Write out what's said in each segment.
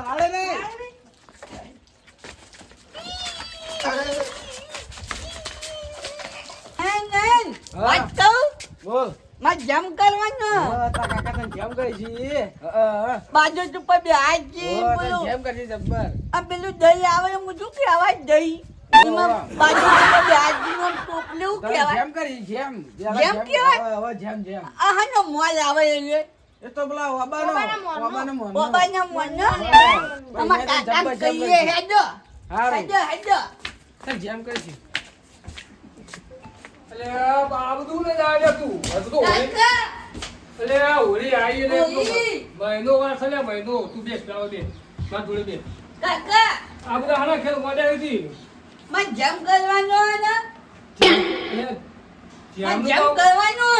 હાલે ને વાત કહું બોલ માં જમ કરવાનો તારા કાકા તને જેમ કરી છે બાજુ ઉપર બે હાથ છે બોલો જેમ કરી જબ્બર આ પેલું દહીં આવે હું શું કહેવાય દહીં એમાં બાજુ ઉપર બે હાથ નું ટોપલું કહેવાય જેમ કરી જેમ જેમ કહેવાય? હવે જેમ જેમ આ હાનો મોલ આવે એટલે એ તો પેલા વાબાનો મોન બાબાના મોનો અમાર કાકા કહીએ હેડો હેડો જેમ કરી છે અલે આ બધું ને જાય તું આ તો કાકા અલે હોળી આવી ને હોળી. મહિનો વાર થલે મહિનો તું બેસ લાવ દે માર જોડે બે કાકા આ બધા હાના ખેલ મોડે આવી હતી માં જમ કરવાનો ને જેમ જમ કરવાનો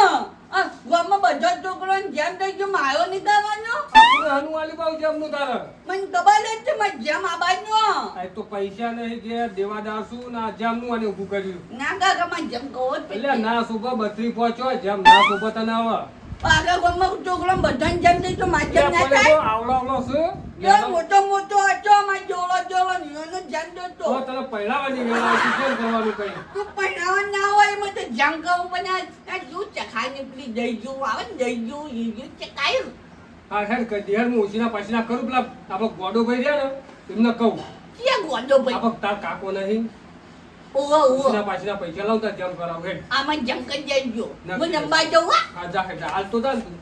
આ ગામમાં બધો છોકરો જેમ થઈ ગયો મારો નહીં કરવાનો હાનું આલી પાઉ જેમ નું તારા મને ખબર જ છે માં જમ આબાનો આ તો પૈસા નહીં કે દેવાદાર શું ના જેમ નું આને ઊભું કર્યું ના કાકા માં જમ કહો એટલે ના સુબહ 32 પહોંચો જેમ ના સુબહ તને આવે આગળ ગામમાં છોકરો બધાને જેમ થઈ તો માં જમ ના એટલે થાય આવડો આવડો છે યાર મોટો મોટો હતો માં જોડો જોડો નિયોનો જેમ તો તો તને પહેલાવાની વેળા હતી કેમ કરવાનું કઈ તું પહેરાવા ના હોય એમાં તો જમ કહું પણ આ દૂધ ચખાઈને પેલી દઈ જો આવે ને દઈ જો એ ચકાયું હા હેડ કઈ દેર હું ઓછીના પાછીના કરું પેલા આપણો ગોડો ભાઈ રહ્યા ને એમને કહું ક્યાં ગોંડો ભાઈ આપણો તાર કાકો નહીં ઓવો ઓછીના પાછીના પૈસા લાવતા જેમ કરાવ હેડ આમાં જમ કરી જઈજો નક્કી. હું નંબા જવું હા હા જા હેડ હાલ તો જા ને તું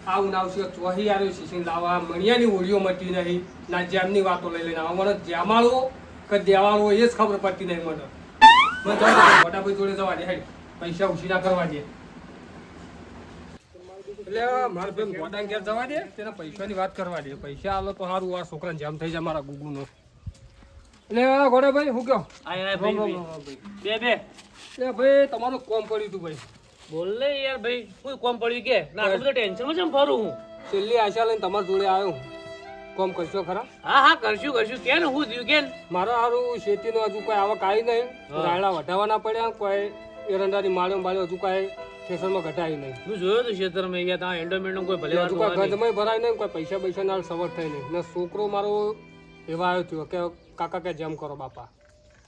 આવું ના આવશે ચોહી આવ્યો શીશી લાવવા મણિયાની ઓળીઓ મટી નહીં ના જેમની વાતો લઈ લઈને આવો મને જેમાળો કે દેવાળો એ જ ખબર પડતી નહીં મને મને જવા દે મોટા ભાઈ જોડે જવા દે હેડ પૈસા ઓછી ના કરવા દે એટલે મારા બેન ગોડાંગ ઘેર જવા દે તેના પૈસાની વાત કરવા દે પૈસા આલો તો સારું આ છોકરાને જામ થઈ જાય મારા ગુગુનો એટલે ગોડા ભાઈ હું કહો આય રોમ રોમ ભાઈ રોમ ભાઈ બે એટલે ભાઈ તમારું કોમ પડ્યું તું ભાઈ બોલ ને યાર ભાઈ કોઈ કોમ પડ્યું કે ના આટલું બધું ટેન્શનમાં કેમ ફરું હું છેલ્લી આશા લઈને તમારા જોડે આવ્યો કોમ કરશો ખરા હા કરશું કે ને હું થયું કે ને? મારો સારું શેતીનો હજુ કોઈ આવક આવી નહીં હા. રાયડા વટાવવાના પડ્યા કોઈ એરંડાની માળ્યો બાળ્યો હજુ કાંઈ ઠેસરમાં ઘટાય નહીં હું જોયો તો ખેતરમાં ગયા ત્યાં એન્ડોમેન્ટનો કોઈ ભલે હજુ કોઈ ગંધમય ભરાય નહીં કોઈ પૈસા પૈસા ના સવર થાય નહીં ને છોકરો મારો એવા આવ્યો થયો કે કાકા કે જેમ કરો બાપા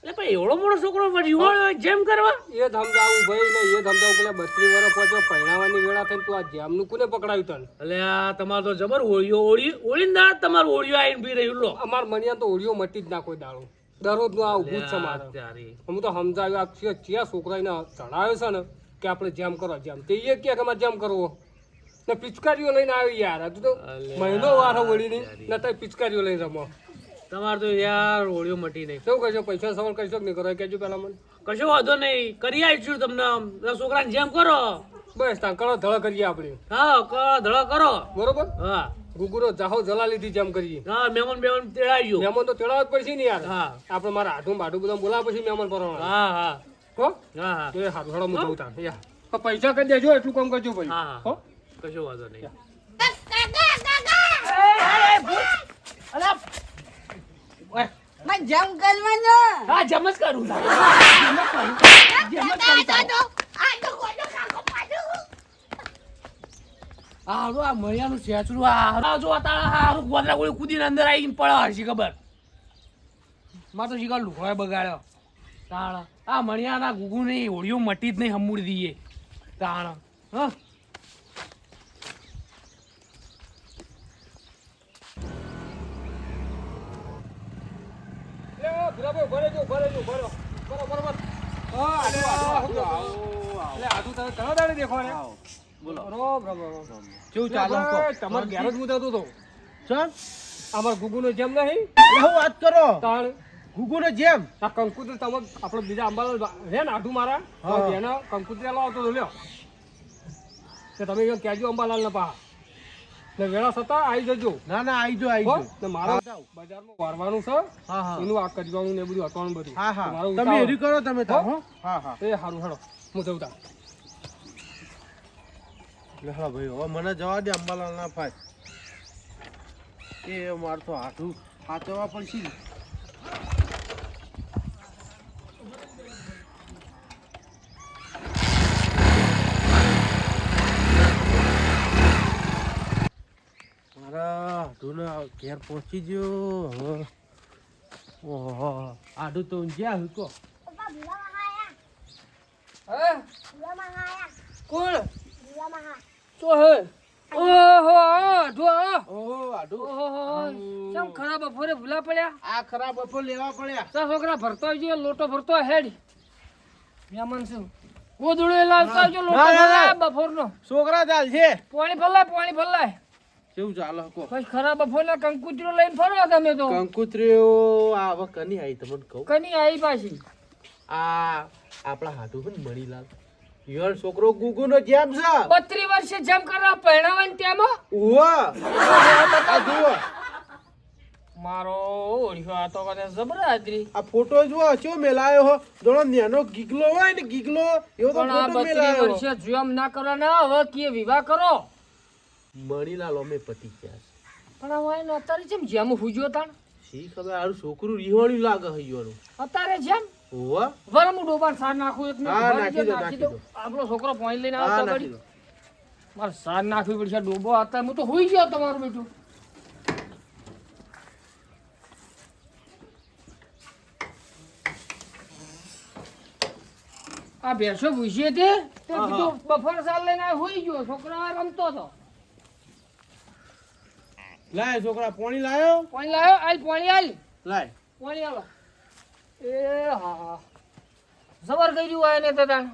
એટલે ભાઈ એવડો મોટો છોકરો પડ્યો જેમ કરવા એ જ સમજાવું ભાઈ ને એ જ સમજાવું પેલા 32 વર્ષ પહોંચ્યો પહેણાવાની વેળા થઈને તું આ જેમનું કોને પકડાયું તને એટલે આ તમારો તો જબર ઓળીને દાળ તમારું ઓળિયો આવીને પી રહ્યું લો અમાર મણિયા તો ઓળીઓ મટી જ ના કોઈ દાડો દરરોજ નું આ ઊભું જ છે મારે હું તો સમજાવ્યું આ ચિયા છોકરાને ચડાવ્યો છે ને કે આપણે જેમ કરો જેમ તે એ કે અમારે જેમ કરવો ને પિચકારીઓ લઈને આવી યાર હજુ તો મહિનો વાર વળીની ને તો પિચકારીઓ લઈને રમો તમારે તો યાર ઓળિયો મટી નહીં શું કરશો પૈસા સવાલ કરશો કે નહીં કરો એ કહેજો પેલા મને કશો વાંધો નહીં કરી આવીશું તમને છોકરાને જેમ કરો બસ ત્યાં કરો ધળ કરીએ આપણે હા ધડો કરો બરોબર હા ગુગુરો જાહો જલા લીધી જેમ કરીએ હા મહેમાન તેડાવજો મહેમાન તો તેડાવ જ પડશે ને યાર હા આપણે મારા હાથું બાટું બધા બોલાવ પછી મહેમાન પરવાના હા હા હો હા હા એ હારું હળો હું જઉં તાર યા પૈસા કરી દેજો એટલું કામ કરજો ભાઈ હા હો કશો વાંધો નહીં માં જમ કરવાનો હા જમ જ કરું હારું આ મૈયાનું સેચરું આ જો હારું ગોદરા ગોળી કૂદીને અંદર આવીને પડે હશે ખબર મારે તો શીખર લુખવાય બગાડ્યો તાણ આ મણિયાના ગુગુ નહીં હોળીઓ મટી જ નહીં હમુડી દઈએ તાણ હા અમાર ગુગુનો જેમ નહીં હું વાત કરો તાણ ગુગુનો જેમ આ કંકુતર તમે આપણે બીજા અંબાલાલ રે ને આઢું મારા હા. એના કંકુતર આવતો તો લ્યો કે તમે કેમ કહેજો અંબાલાલ ના પા ને વેળા થતા આવી જજો ના ના આઈજો હો? આઈજો ને મારે બજારમાં વારવાનું છે હા હા એનું આ કરવાનું ને એ બધું હટવાનું બધું હા તો હા મારું તમે ઉતાવળ. એરી કરો તમે તો હો? હો હા હા એ સારું હેડો હું જઉં તા લે હા ભાઈ હવે મને જવા દે અંબાલાલ ના ભાઈ એ માર તો હાથું સાચવવા પડશે ને. મારા આડું ને ઘેર પહોંચી ગયો હવે. ઓહો આડું તો ઊંઝ્યા હું કહો. હે કોણ તો હે ઓહો આઢો ઓહો આડું. ઓહો કેમ ખરાબ બપોરે ભૂલા પડ્યા આ ખરાબ બપોર લેવા પડ્યા. સા છોકરા ભરતો આવજો લોટો ભરતો હેડ મહેમાન છું ગોદડું એ લાવતા આવજો લોટો ના, ના, ના. ભરાય બપોરનો છોકરા ચાલ છે પાણી ભલાય કેવું ચાલો કહો. પછી ખરાબ બપોરના કંકુતરીઓ લઈને ફરો તમે તો કંકુત્રીઓ આ હવે કની આવી તમને કહું. કની આવી પાછી આ આપણા હાટુ પણ મણીલાલ યાર છોકરો ગુગુ નો જેમ છે. 32 વર્ષે જેમ કરવા પહેણાવાની તેમાં ઉવા આ જુઓ મારો ઓળખ્યો આ તો કને જબરાદરી આ ફોટો જુઓ ચો મેલાયો હો દોણો નેનો ગીગલો હોય ને ગીગલો એવો તો પણ આ ફોટો 32 મેલાયો. વર્ષે જેમ ના કરવાના હવે કે વિવાહ કરો મણીલાલ અમે પતિ ગયા છે. પણ હવે એને અત્યારે જેમ જેમ હુજ્યો તાણ શી ખબર આરું છોકરું રીહોણ્યું લાગે હૈયોનું. અત્યારે જેમ ઉવા વરમ ડોબાન સાર નાખું એક મિનિટ હા, ઉભા નાખી રહેજો, દો, નાખી નાખી દો. દો. આપણો છોકરો પોઈન્ટ લઈને હા આવતો નાખી ઘડી દો. મારે સાર નાખવી પડશે ડોબો અત્યારે હું તો હુઈ ગયો તમારું બેટું આ ભેંસો ભૂસી હતી તે હા, કીધું બફર સાર લઈને આ હુઈ ગયો છોકરો આ રમતો હતો લાય છોકરા પોણી લાયો પાણી લાયો આલ પાણી આલ લાય. પાણી આલો એ હા હા જબર કર્યું હોય ને તો તાણ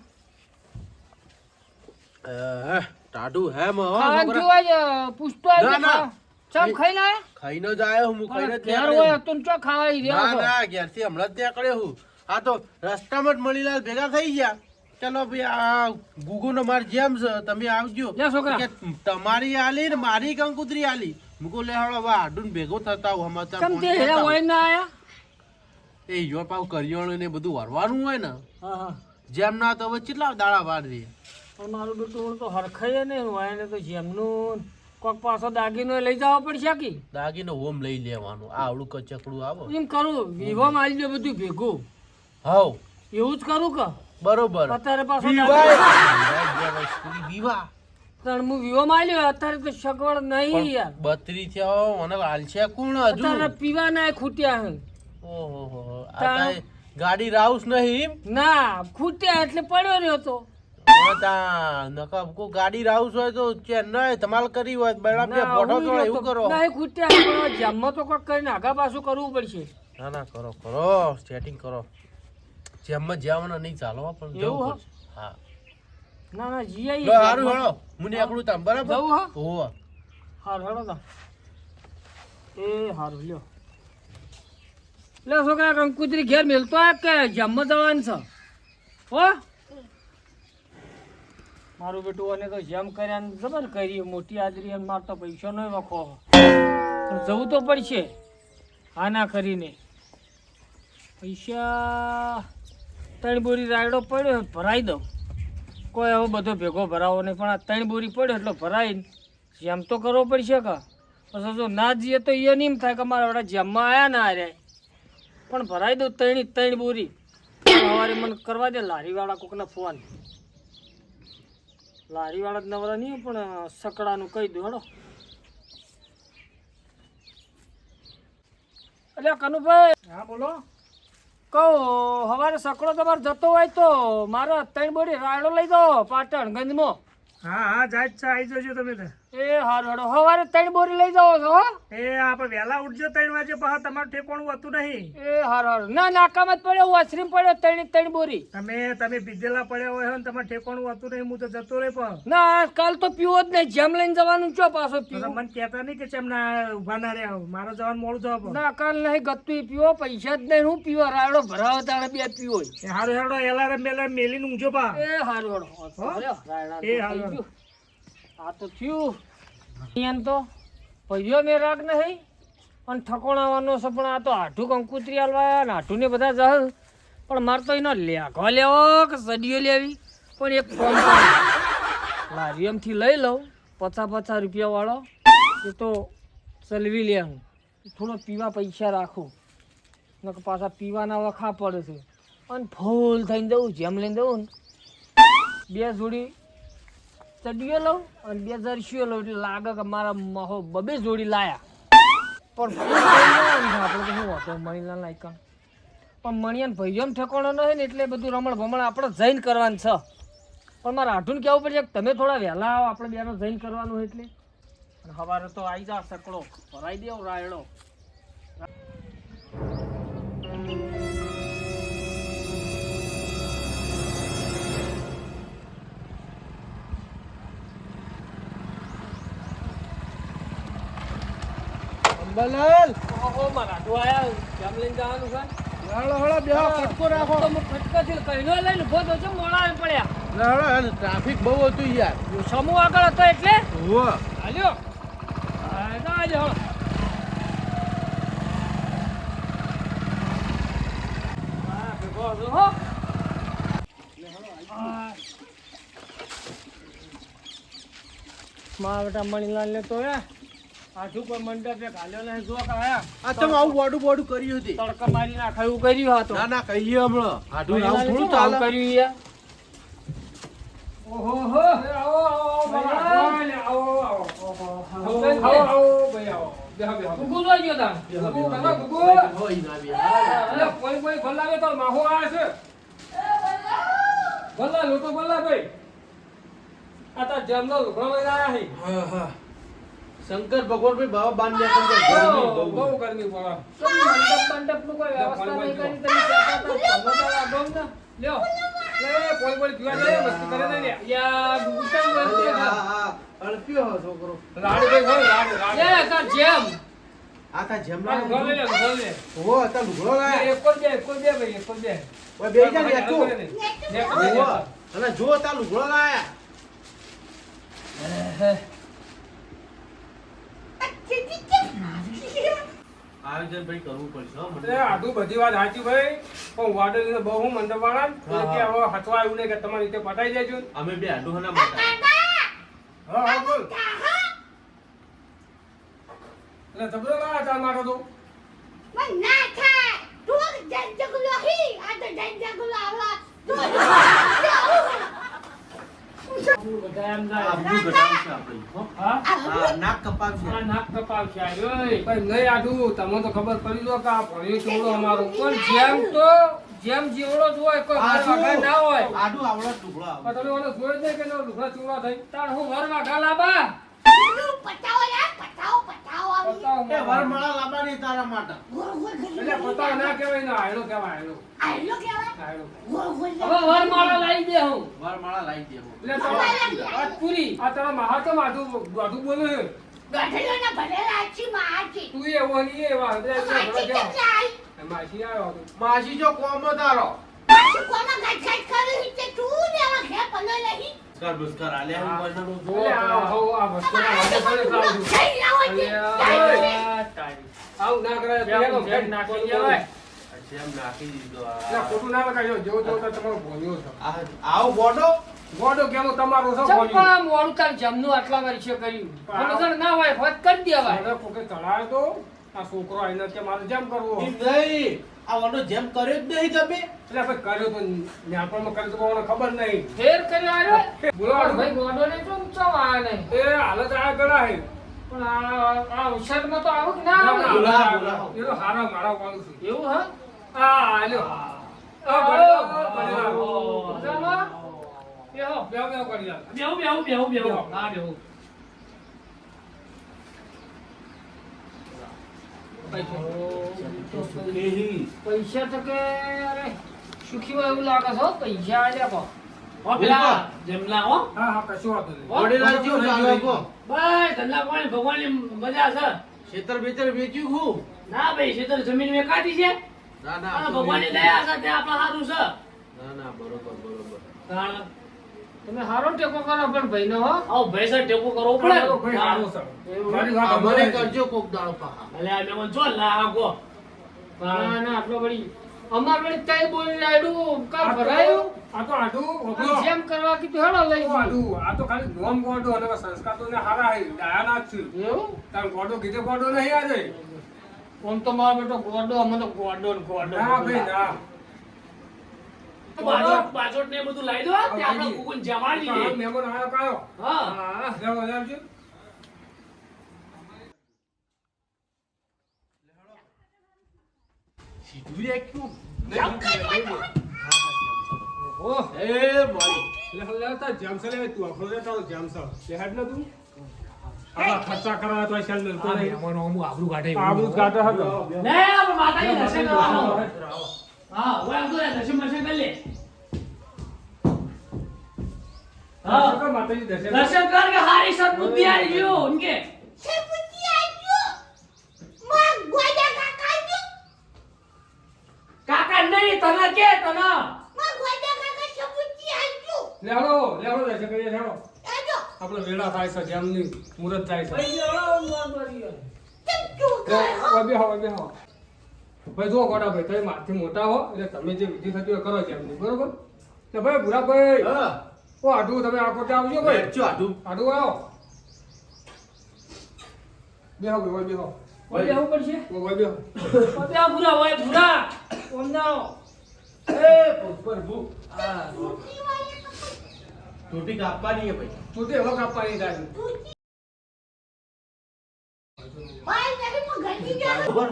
ટાઢું હે મ હો ખાવાનું છોકરા. થયું હોય પૂછતો હોય ના, કે ના. ચમ ખાઈ ના ખાઈને જ આયો હું ખાઈને જ ઘેર નીકળ્યો હોય હું. તો ચો ખાવા ઈ રહ્યો ના છો. ના ઘેરથી હમણાં જ નીકળ્યો હું. આ તો રસ્તામાં જ મણીલાલ ભેગા થઈ ગયા. ચલો ભાઈ આ ગુગુ નો માર જેમ છે તમે આવજો. લે છોકરા. કે તમારી આલી ને મારી કંકુતરી આલી મુકો લે હળો હવે આડું ભેગો થતા હું સમાચાર ચમ ફોન તે કરતા હેરા હું. હોય ના આયા એ યો પાવ કરિયાણું ને બધું વરવાનું હોય ને હા હા જેમ ના તો હવે કેટલા દાડા વાર દે. પણ મારું બેટું તો હરખાય ને હોય ને તો જેમનું કોક પાછો દાગીનો લઈ જવા પડશે કે દાગીનો હોમ લઈ લેવાનું આવડું કચકડું આવો. એમ કરું વિવો મારી દે બધું ભેગું હાવ એવું જ કરું કે બરોબર. અત્યારે પાછો વિવાહ. દાગીનો- વિવાહ ત્રણ હું વિવો માર્યો અત્યારે તો સગવડ નહીં યાર બત્રી થયો મને હાલશે કોણ હજુ. અત્યારે પીવા ના ખૂટ્યા હે ઓહો આ તા- તાય ગાડી રાઉસ નહીં ના ખૂટ્યા એટલે પડ્યો રહ્યો તો નકા કો ગાડી રાઉસ હોય તો ચેન્નઈ ધમાલ કરી હોય તો બરાબર ના, ફોટો હું તો રહ્યો એવું તો. કરો. નહીં ખૂટ્યા પણ જેમમાં તો કોક કરીને આગા પાછું કરવું પડશે ના ના કરો કરો સેટિંગ કરો. જેમમાં જવાનું નહીં ચાલો હો, પણ એવું જવું હો? પડશે. હા ના ના જી આવીએ. લો હારું હેળો મને એકલું તામ બરાબર. જવું હા? હોવે. હારું હેડો તા. એ હારું લ્યો લે છોકરા કંકુતરી ઘેર મેલતો આ કે જમવા જવાનું છે હો મારું બેટું અને તો જેમ કર્યા ને જબર કરી મોટી આદરી અને મારતો પૈસો નો વખો પણ જવું તો પડશે હા ના કરીને પૈસા 3 બોરી રાયડો પડ્યો ભરાઈ દઉં કોઈ હવે બધો ભેગો ભરાવો નહીં પણ આ 3 બોરી પડ્યો એટલો ભરાઈને જેમ તો કરવો પડશે કે પછી જો ના જઈએ તો એ નહીં થાય કે મારા વડા જેમમાં આવ્યા ના હાર્યા પણ ભરાઈ દઉં 3 બોરી સવારે મને કરવા દે લારીવાળા કોકના ફોન લારીવાળા જ નવરા નહીં પણ સકડાનું કહી દઉં હેડો અરે કનુભાઈ હા બોલો કહું સવારે સકડો તમારે જતો હોય તો મારે 3 બોરી રાયડો લઈ દો પાટણ ગંજમાં હા હા જાય છે આવી જજો તમે તો એ હારું હેડો સવારે 3 બોરી લઈ જાઓ છો હો એ આપણે વહેલા ઉઠજો 3 વાગે પછી તમારું ઠેકોણું હતું નહીં એ હારું ના નાકામાં જ પડ્યો વાસરીમ પડ્યો 3 બોરી તમે પીધેલા પડ્યા હોય ને તમારે ઠેકોણું હતું નહીં હું તો જતો રહે પણ ના કાલ તો પીવો જ નહીં જેમ લઈને જવાનું ચો પાછો તો પીવો મને કહેતા નહીં કે ચેમ ના ઊભા ના રહ્યા મારે જવાનું મોડું થવા પણ ના કાલ નહીં ગતું પીવો પૈસા જ નહીં હું પીવો રાયડો ભરાવો તારે બે પીવો એ હારું હેડો એલારામ બેલારામ મેલીને ઊંઘજો પા એ હારું હેડો રાયડા એ તો હારું. થઈ ગયું. આ તો થયું અહીંયા તો પૈયો મેં રાગ નહીં અને ઠકોણાવાનો છે પણ આ તો આઠું કંકુતરી આલવા ને આઠું ને બધા જહ પણ મારે તો એનો લેખો લેવો કે સડીઓ લેવી પણ એક ફોન લારીએમથી લઈ લઉં 50 રૂપિયા વાળો એ તો ચલવી લે હું થોડો પીવા પૈસા રાખું નકર પાછા પીવાના વખા પડે છે અને ફૂલ થઈને જવું જેમ લઈને જવું ને 2 જોડી ચડીઓ લઉં અને 2 જર્સીઓ લઉં એટલે લાગે કે મારા મહો 2 જોડી લાયા પણ આપણે તો શું હતો મણીલાલ નાયકા પણ મણિયાન ભાઈઓને ઠેકાણો નહીં ને એટલે બધું રમણ ભમણ આપણે જઈને કરવાનું છે પણ મારે આઠું કહેવું પડશે કે તમે થોડા વહેલા આવો આપણે બેનો જઈને કરવાનું એટલે અને સવારે તો આવી જા સકડો ભરાઈ દેવો રાયડો અંબાલાલ ઓહો મારા આઠું આયા કેમ લઈને જવાનું છે હળો હળો બેહો ફટકો રાખો તો હું ફટકાથી કહીનો લઈને ઉભો તો છે મોડા આવી પડ્યા હળો ટ્રાફિક બહુ હતું યાર સમૂહ આગળ હતો એટલે હો હાલ્યો આજો મારા બેટા મણીલાલ ને તો આજુ કોઈ મંડપ એક હાલ્યો ને જો આયા આ તમે આવું બોડું બોડું કર્યું હતી તડકા મારી નાખા એવું કર્યું હતું ના ના કહીએ હમણાં આડું આવું થોડું આવું ચાલે કર્યું યાર ઓહો હો આવો ગુગુ જોઈ ગયો તા હોય ના બે કોઈ ભલાવે તો માહો આવે છે ભલા લોકો ભલા ભાઈ આ તાર જમનો લુગડો લઈને આયા હી હા હા શંકર ભગવાન ભાઈ બાબા બાંધ ગરમી બહુ બહુ ગરમી પડે મંડપ નું કોઈ વ્યવસ્થા નહીં કરી તમે કહેતા હતા તમે તો આગળ ને લ્યો લે કોઈ પીવા જાય મસ્તી કરે ને યા ગુગુ કેમ બોલતી હા હા અળપ્યો હો છોકરો લાડ ભાઈ લાડ એ કા જેમ આ તા જેમલા ગોલે લે ગોલે હો તા લુગડો લાય એક જ બે ભાઈ એક જ બે ઓય બેહી જા ને તું ને હો અને જો તા લુગડો લાયા આયોજન ભાઈ કરવું પડશે હો મને આટલું બધી વાત સાચી ભાઈ પણ વાડલીને બહુ મંડપ વાળા હા, કે હવે હથવા આવ્યું ને કે તમારી રીતે પટાઈ દેજો અમે બે આડું હના માતા હા હા બોલ એટલે તબરો ના ચાલ મારો તો બધા એમ આ જાય આપણું ઘટાડશે આપણે હો હા આ નાક કપાવશે આ નાક કપાવશે આયો ભાઈ નહીં આડું તમને તો ખબર પડી જો કે આ ભણ્યો ચોડો અમારો પણ જેમ જીવડો જ હોય કોઈ વાર વાગા ના હોય આડું આવડો ટુકડો આવે પણ તમે ઓલો જોયો જ નહીં કે એનો લુગડા ચૂડા થઈ તાર હું વાર વાગા લાબા એ વરમાળા લાવવાની તારા માટે એટલે પતાવ ના કહેવાય ના આયડો કહેવાય આયડો હવે વાર માળા લાવી દે હું વરમાળા લાવી દેવો એટલે તારા વાત પૂરી આ તારા મહા તો માધું બોલે છે તું એવો નહીં એવા માસી આવ્યો હતો માસી જો કોમ તારો કર બસ કર આલે હું વર્ણનું જો એટલે આ હો આ વસ્તુના વાગે પડે લાવું આવું ના કરાય તો એનો ભેટ નાખી દેવાય જેમ નાખી દીધો એટલે ખોટું ના લગાડ્યો જો તો તમારો ભોન્યો છે આવો બોડો ગોડો કેનો તમારો છે ચમ ભોન્યો પણ મોડું તાર જમનું આટલા વર્ષે કર્યું પણ ના હોય ફત કરી દેવાય મને કોકે ચડાયો તો આ છોકરો આઈને કે મારે જેમ કરવો એમ નહીં આ વડો જેમ કર્યો જ નહીં તમે એટલે ભાઈ કર્યો તો ન્યાપણમાં કર્યો તો કોને ખબર નહીં ફેર કર્યો આયો બોલાવો ભાઈ ગોડો ને ચમ ચમ આયા નહીં એ હાલત આ ગણા હે પણ આ ઉછારમાં તો આવું કે ના ના, આવે? ના, બોલાવો. એનો હારા મારા વાળું છે એવું હા આ આલ્યો આ આવો. બળેલા મજામાં? બેહો. બેહો કરી લા બેહો. હા, બેહો. પૈસા તો કે અરે સુખી હોય એવું લાગે છે હો, પૈસા આલ્યા કો. હો પેલા જમલા હો. હા હા કશું વાંધો નહીં વડીલા જેવું ચાલે કો ભાઈ ધંધા પાણી ભગવાનની મજા છે. ખેતર બેતર વેચ્યું હું ના ભાઈ ખેતર જમીન વેચાતી છે. ના ના આ ભગવાનની દયા છે તે આપણે સારું છે. ના ના બરોબર બરોબર તાણ. તમે હારો ટેકો કરો પણ ભાઈ નો હો. આવો ભાઈ સર ટેકો કરવો પડે. પણ ભાઈ હારો છે મારી વાત અમારે સાંભળો. કરજો કોક દાડો પાહા અલે આ મેમન જો લાગો. ના ના આટલો વળી અમાર વળી તઈ બોલી રાયડું કામ ભરાયું. આ તો આડું અને ઓગળો. જેમ કરવા કીધું હેડો લઈ આ ગયો. આડું આ તો ખાલી ગોમ ગોડો અને સંસ્કાર તો ને હારા હે ડાયાના જ છે એવું? તાર ગોડો કીધે ગોડો નહીં આજે આમ તો મારો બેટો ગોડો અમે તો ગોડો ને ગોડો. ના ભાઈ ના બાજોટ ને એ બધું લાવી દો તે આપણે કુકુન જમાડી આ દઈએ. મહેમાન આયો કાયો હા હા લેવો લેવજો સીધું રાખ્યું. જમ કરવા ઓહ એ મળી. લે લે તા જેમ છે લે તું આપણો લે તારો જેમ છે લે હેડ ને તું આવા ખર્ચા કરવા તો ચાલ ને તો આ નહીં મહેમાનો અમુક આબરૂ કાઢે એવું. આબરૂ કાઢે હતો લે આપણે માતાજી દર્શન કરવાનો. હા ઓય આવતો રે દર્શન મર્શન કરી લે. હા હા માતાજી દર્શન દર્શન કર કે હારી સદબુદ્ધિ આવી ગયો ઉનકે. છે બુદ્ધિ આજો માં ગોડા કાકા આજો કાકા નહીં તને કે તને. માં ગોડા કાકા છે બુદ્ધિ આજો લેવડો દર્શન કરીએ લેવડો આજો આપણો વેળા થાય છે જેમની મુહૂર્ત થાય છે કેમ તું બે હો ભાઈ જો ગોડા ભાઈ તમે મારથી મોટા હો એટલે તમે જે વિધિ થતી હોય કરો જેમની બરોબર તો ભાઈ ભૂરા ભાઈ હા. ઓ આડું તમે આ કોટે આવજો ભાઈ બેઠજો આડું. આડું આવો બેહો બેહો બેહો ઓય આવું પડશે. ઓ ભાઈ બેહો ઓય આ પૂરા ઓય પૂરા. ઓમનાઓ. એ ઉપર ભૂ. આ ટોટી કાપવાની છે ભાઈ. તું તે હવે કાપવાની થાય ભાઈ નહીં તો ગડી જા ખબર?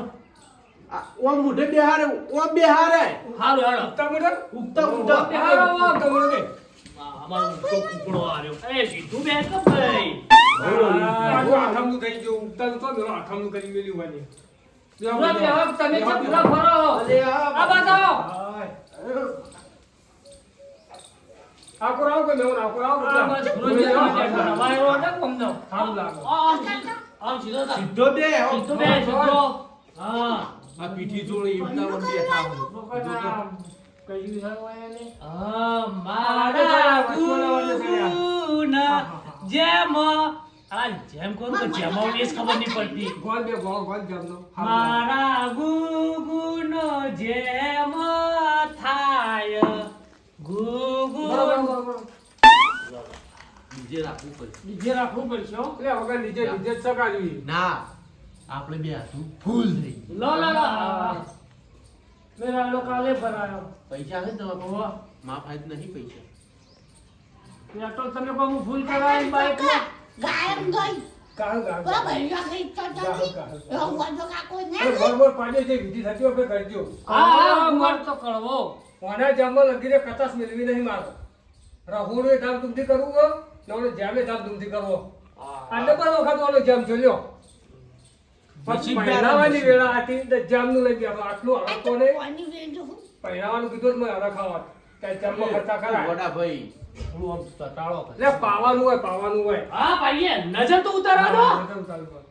આ ઓમ મોઢે બેહારે, ઓમ બેહારે. હાલો હાલો. ઉગતા મોટા ઉગતા ઉગતા. બેહારો ઉગતા મોટા કે અમારો તો કુકડો આર્યો. એ સીધું બેસ તો ભાઈ. આઠમનું થઈ ગયું ઉગતા તો મેલો આઠમનું કરી મેલ્યું વાલી પૂરા બેહો તમે તો પૂરા ફરો. અલે આ બાજુ. આકો રાવ કોઈ મેવો આકો રાવ આ બાજુ પૂરો જે બેઠો. વાયરો ને કોમનો. સારું લાગે આમ સીધો થા. સીધો બે. સીધો બે સીધો. હા. આ પીઠી જોડી ઉગતા ઓમ બેઠા. કઈ થાય ને મારા ગુના જેમ આ જેમ કોણ તો જેમ આવું એ જ ખબર નહીં પડતી. ગોલ બે ગોલ જામનો મારા ગુગુનો જેમ થાય ગુગુ બીજે રાખવું પડે. બીજે રાખવું પડશે હો. એટલે વગર નીચે નીચે જ સકાવી ના આપણે બે હાથું ફૂલ થઈ ગયું. લો લો લો મેરા લો કાલે ભરાયો. પૈસા છે ને તમારા પપ્પા? માફ આજ નહીં પૈસા. પેટ્રોલ તમે કહું ફૂલ કરાવી બાઈક ને ગાયમ ગઈ કાલ ગાલ બરાબર રાખી તો જલ્દી એવો ગોડો કાકો ને બરોબર પાડે જે વિધિ થતી હોય આપણે કરજો હા ઉમર તો કળવો. ઓના જામમાં લગી રે કચાસ મેળવી નહીં મારો રાહુલ એ ધામ ધૂમથી કરવું હો ને ઓને જામે ધામ ધૂમથી કરવો આ ડબલ વખત ઓલો જામ જોલ્યો પછી પહેરાવાની વેળા હતી તો જામનું લઈ ગયા આટલું આવતો ને કોની વેજો પહેરાવાનું કીધું તો મેં હરા ખાવા ત્યાં જામમાં ખર્ચા કરાય વડા ભાઈ થોડું આમ તટાળો કરે. એટલે પાવાનું હોય હા ભાઈએ નજર તો ઉતારવાનો. નજર ઉતારવી પડે.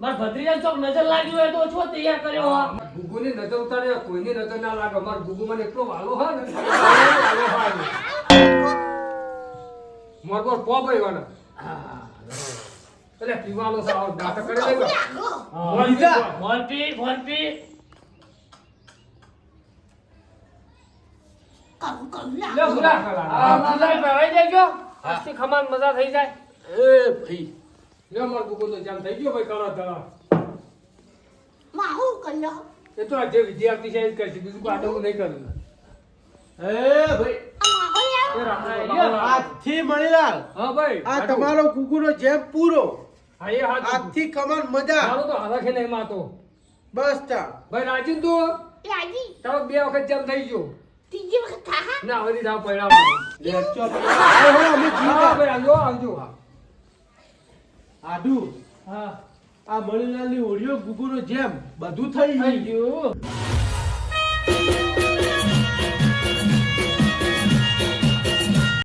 માર ભત્રીજા ચોક નજર લાગી હોય તો ઓછો તૈયાર કર્યો હો. ગુગુની નજર ઉતારે કોઈની નજર ના લાગે અમાર ગુગુ મને એટલો વાલો હા ને વાલો હા મોર પો ભાઈ વાના એટલે પીવાનો સાવ દાંત કરી દે મોરપી મોરપી લે ભૂલા આ મજાઈ ભરાઈ દેજો. આજથી ખમાન મજા થઈ જાય. એ ભાઈ લે મોર ગુગુ તો જામ થઈ ગયો ભાઈ કરો ધડા માહુ કલ્લો એ તો આ જે વિદ્યાર્થી છે એ જ કરશે બીજું કોઈ આટલું નહીં કરવું એ ભાઈ માહુ યાર એ રાખો આજથી મણીલાલ હા ભાઈ આ તમારો કુકુનો જેમ પૂરો. હા એ હાથ આજથી કમાન મજા. મારો તો હાલખે નહીં માતો બસ તા ભાઈ રાજીન તો રાજી તારો 2 વખત જામ થઈ ગયો ત્રીજી વખત થા ના હવે રાવ પૈણાવાનો લેચો અમે હા ભાઈ આવજો આવજો આડુ હા આ મણીલાલની ઓડિયો કુકુનો જેમ બધું થઈ થઈ ગયું. ગયું.